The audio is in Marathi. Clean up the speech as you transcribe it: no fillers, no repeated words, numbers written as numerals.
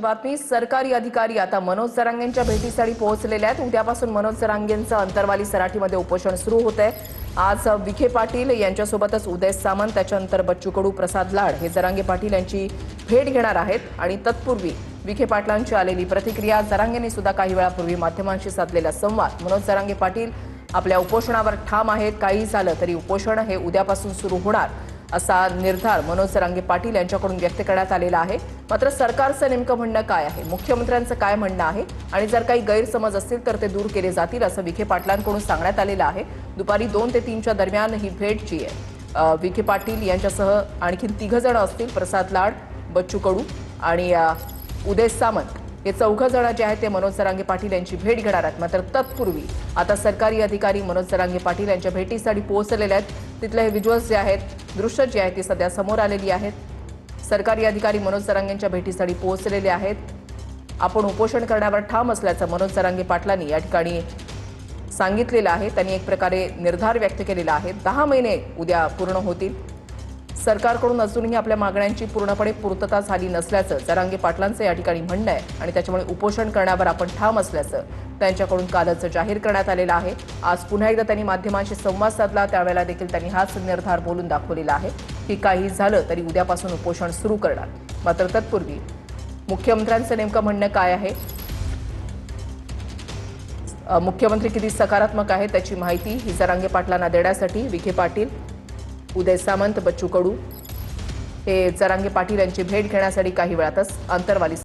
बातमी सरकारी अधिकारी आता मनोज जरांगेंच्या भेटीसाठी पोहोचलेले आहेत। उद्यापासून मनोज जरांगेंचं अंतरवाली सराठीमध्ये उपोषण सुरू होत आहे। आज विखे पाटील यांच्यासोबतच उदय सामंत, त्याच्यानंतर बच्चू कडू, प्रसाद लाड हे जरांगे पाटील यांची भेट घेणार आहेत। आणि तत्पूर्वी विखे पाटलांची आलेली प्रतिक्रिया, जरांगेंनी सुद्धा काही वेळापूर्वी माध्यमांशी साधलेला संवाद, मनोज जरांगे पाटील आपल्या उपोषणावर ठाम आहेत। काही झालं तरी उपोषण हे उद्यापासून सुरू होणार असा निर्धार मनोज जरांगे पाटील यांच्याकडून व्यक्त करण्यात आलेला आहे। मात्र सरकारचं नेमकं म्हणणं काय आहे, मुख्यमंत्र्यांचं काय म्हणणं आहे आणि जर काही गैरसमज असतील तर ते दूर केले जातील असं विखे पाटलांकडून सांगण्यात आलेलं आहे। दुपारी 2 ते 3च्या दरम्यान ही भेट जी आहे, विखे पाटील यांच्यासह आणखी 3 जण असतील, प्रसाद लाड, बच्चू कडू आणि उदय सामंत, हे 4 जण जे आहेत ते मनोज जरांगे पाटील यांची भेट घेणार आहेत। मात्र तत्पूर्वी आता सरकारी अधिकारी मनोज जरांगे पाटील यांच्या भेटीसाठी पोहोचलेले आहेत। तिथले हे व्हिज्युअल्स जे आहेत, दृश्य जी आहेत ती सध्या समोर आलेली आहेत। सरकारी अधिकारी मनोज जरांगेंच्या भेटीसाठी पोहोचलेले आहेत। आपण उपोषण करण्यावर ठाम असल्याचं मनोज जरांगे पाटलांनी या ठिकाणी सांगितलेलं आहे। त्यांनी एक प्रकारे निर्धार व्यक्त केलेला आहे। 10 महिने उद्या पूर्ण होतील। सरकारकडून अजूनही आपल्या मागण्यांची पूर्णपणे पूर्तता झाली नसल्याचं जरांगे पाटलांचं या ठिकाणी म्हणणं आहे आणि त्याच्यामुळे उपोषण करण्यावर आपण ठाम असल्याचं त्यांच्याकडून कालच जाहीर करण्यात आलेलं आहे। आज पुन्हा एकदा त्यांनी माध्यमांशी संवाद साधला, त्यावेळेला देखील त्यांनी हाच निर्धार बोलून दाखवलेला आहे की काही झालं तरी उद्यापासून उपोषण सुरू करणार। मात्र तत्पूर्वी मुख्यमंत्र्यांचं नेमकं म्हणणं काय आहे, मुख्यमंत्री किती सकारात्मक आहे त्याची माहिती ही जरांगे पाटलांना देण्यासाठी विखे पाटील, उदय सामंत, बच्चू कडू हे जरांगे पाटील यांची भेट घेण्यासाठी काही वेळातच अंतरवाली